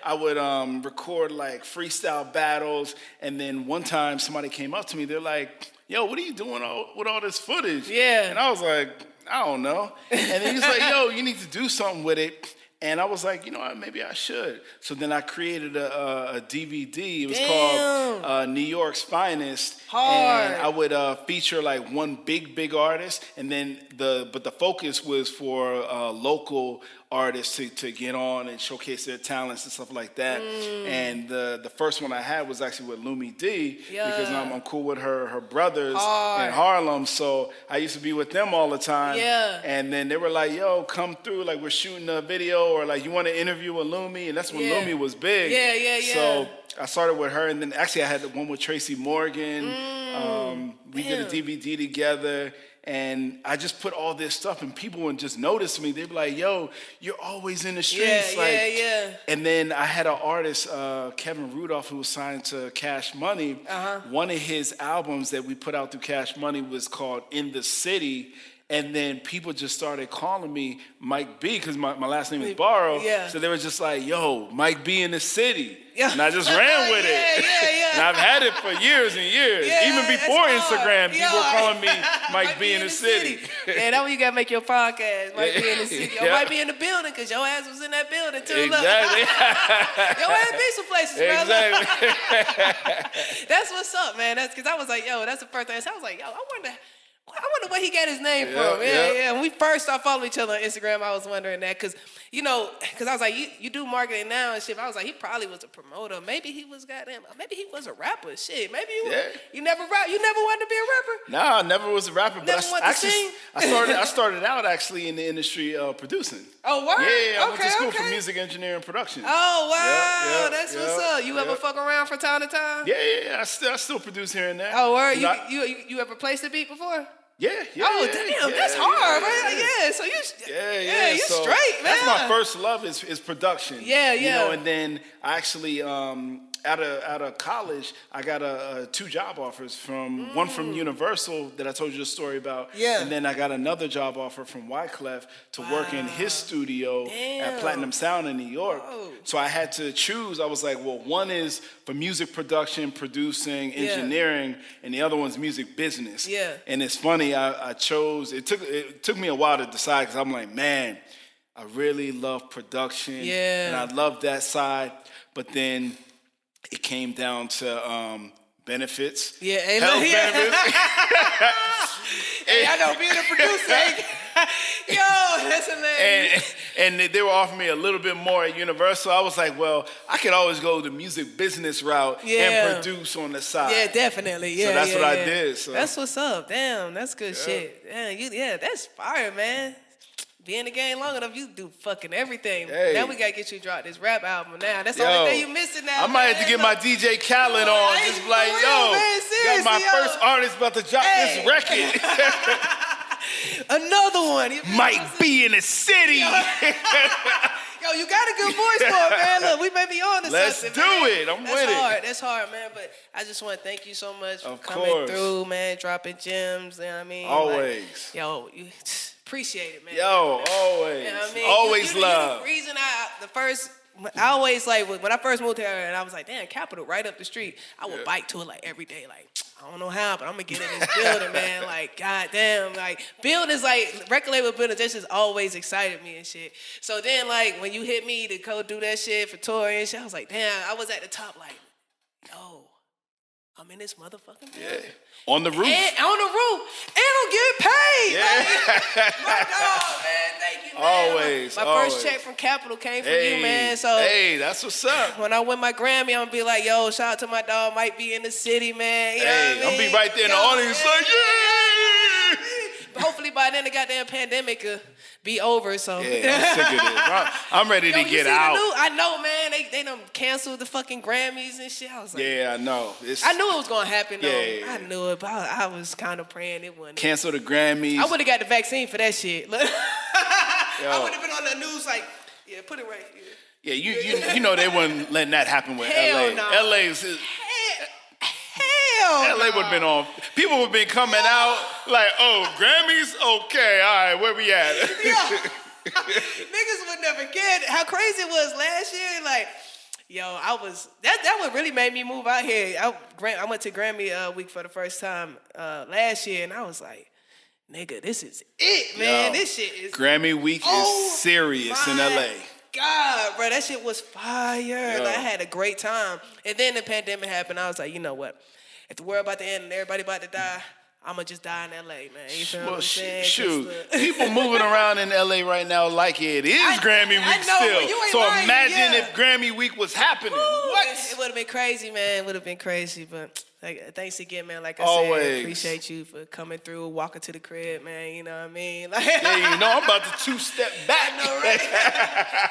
Speaker 2: I would record like freestyle battles, and then one time somebody came up to me. They're like, yo, what are you doing with all this footage? And I was like, I don't know. And then he's like, yo, you need to do something with it. And I was like, you know what, maybe I should. So then I created a DVD. It was called New York's Finest. And I would feature like one big artist. And then the focus was for local artists to get on and showcase their talents and stuff like that. And the first one I had was actually with Lumi D because I'm cool with her brothers in Harlem. So I used to be with them all the time.
Speaker 1: Yeah.
Speaker 2: And then they were like, yo, come through. Like, we're shooting a video, or like, you want to interview with Lumi? And that's when Lumi was big.
Speaker 1: Yeah.
Speaker 2: So I started with her. And then actually I had the one with Tracy Morgan. We did a DVD together. And I just put all this stuff, and people would just notice me. They'd be like, yo, you're always in the streets. And then I had an artist, Kevin Rudolph, who was signed to Cash Money. One of his albums that we put out through Cash Money was called In the City. And then people just started calling me Mike B, because my last name is Barrow. So they were just like, yo, Mike B in the city. And I just ran with it. And I've had it for years and years. Even before Instagram, people were calling me Mike B in the city.
Speaker 1: Yeah, that's when you got to make your podcast, Mike B in the city. Or Mike B in the building, because your ass was in that building too.
Speaker 2: Exactly.
Speaker 1: Your ass be some places, brother.
Speaker 2: Exactly.
Speaker 1: That's what's up, man. That's because I was like, yo, that's the first thing. I was like, yo, I wonder where he got his name from. Yeah. When we first started following each other on Instagram, I was wondering that because I was like, you do marketing now and shit. I was like, he probably was a promoter. Maybe he was maybe he was a rapper. Shit. Maybe you never rap. You never wanted to be a rapper?
Speaker 2: No, I never was a rapper.
Speaker 1: Never
Speaker 2: But I started out actually in the industry producing.
Speaker 1: Oh, word?
Speaker 2: Yeah, I went to school for music engineering and production.
Speaker 1: Oh, wow. That's what's up. You ever fuck around from time to time?
Speaker 2: Yeah. I still produce here and there.
Speaker 1: Oh, word? You ever placed a beat before?
Speaker 2: Yeah.
Speaker 1: Damn, that's hard, right? Yeah, so you
Speaker 2: so
Speaker 1: straight, man.
Speaker 2: That's my first love is production.
Speaker 1: Yeah.
Speaker 2: And then I actually out of college, I got 2 job offers from one from Universal that I told you the story about.
Speaker 1: Yeah.
Speaker 2: And then I got another job offer from Wyclef to work in his studio at Platinum Sound in New York. Whoa. So I had to choose. I was like, well, one is for music production, producing, engineering, and the other one's music business. Yeah. And it's funny, I chose. It took me a while to decide because I'm like, man, I really love production. Yeah. And I love that side, but then it came down to benefits. Yeah, health benefits.
Speaker 1: Hey, I know, being a producer. Yo, that's hilarious.
Speaker 2: And they were offering me a little bit more at Universal. I was like, well, I could always go the music business route and produce on the side.
Speaker 1: Yeah, definitely. Yeah,
Speaker 2: so that's what I did. So.
Speaker 1: That's what's up. Damn, that's good shit. That's fire, man. Be in the game long enough, you do fucking everything. Hey. Now we gotta get you to drop this rap album now. That's the only thing you missing now.
Speaker 2: I might have to get my DJ Khaled on. Just like, got my first artist about to drop this record.
Speaker 1: Another one.
Speaker 2: Might be in the city.
Speaker 1: Yo, you got a good voice for it, man. Look, we may be on to
Speaker 2: Let's
Speaker 1: something.
Speaker 2: Let's do
Speaker 1: man.
Speaker 2: it. I'm with it.
Speaker 1: That's hard, man. But I just want to thank you so much for coming through, man, dropping gems. You know what I mean?
Speaker 2: Always.
Speaker 1: Like, you appreciate it, man.
Speaker 2: Yo, always. You know what I mean? Always love.
Speaker 1: The reason I always, like, when I first moved here and I was like, damn, Capitol right up the street, I would bike to it, like, every day. Like, I don't know how, but I'm going to get in this building, man. Like, goddamn. Like, buildings, like, record label buildings, that just always excited me and shit. So then, like, when you hit me to go do that shit for touring and shit, I was like, damn, I was at the top, like, yo, I'm in this motherfucking building.
Speaker 2: Yeah. On the roof.
Speaker 1: And I'm getting paid. Yeah. My dog, man. Thank you, man.
Speaker 2: Always.
Speaker 1: My first check from Capitol came from you, man. So
Speaker 2: that's what's up.
Speaker 1: When I win my Grammy, I'm gonna be like, yo, shout out to my dog, might be in the city, man. You know what I mean?
Speaker 2: I'm gonna be right there in the audience like, yeah.
Speaker 1: But hopefully by then the goddamn pandemic will be over. So
Speaker 2: I'm sick of this. I'm ready to get out.
Speaker 1: I know, man. They done canceled the fucking Grammys and shit. I was like,
Speaker 2: I know.
Speaker 1: I knew it was gonna happen though. I knew it, but I was kind of praying it wouldn't.
Speaker 2: Cancel the Grammys.
Speaker 1: I would have got the vaccine for that shit. I would have been on the news like, put it right here.
Speaker 2: Yeah, you know they wouldn't letting that happen with
Speaker 1: Hell
Speaker 2: LA.
Speaker 1: No.
Speaker 2: LA is
Speaker 1: Hell
Speaker 2: LA would have been on. People would have been coming out like, oh, Grammys? Okay, all right, where we at?
Speaker 1: Niggas would never get how crazy it was last year. Like, that what really made me move out here. I went to Grammy week for the first time last year, and I was like, nigga, this is it, man. This shit is...
Speaker 2: Grammy week is serious in LA.
Speaker 1: God, bro, that shit was fire. Like, I had a great time. And then the pandemic happened. I was like, you know what? If the world about to end and everybody about to die, I'ma just die in LA, man. You feel what I'm saying?
Speaker 2: Shoot, people moving around in LA right now like it is Grammy Week still. So imagine if Grammy Week was happening. What?
Speaker 1: It would have been crazy, man. It would have been crazy, but thanks again, man. Like I said, appreciate you for coming through, walking to the crib, man. You know what I mean? Like,
Speaker 2: yeah, you know, I'm about to 2-step back.
Speaker 1: I know, right?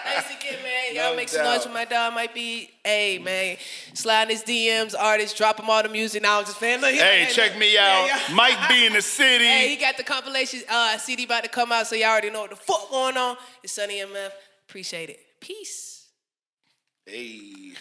Speaker 1: Thanks again, man. Y'all make some noise for my dog. Might be, hey, man, slide his DMs, artists, drop him all the music. Now I'm just fan. Look,
Speaker 2: check me out. Yeah. Mike B in the city.
Speaker 1: Hey, he got the compilation CD about to come out, so y'all already know what the fuck going on. It's Suni MF. Appreciate it. Peace.
Speaker 2: Hey.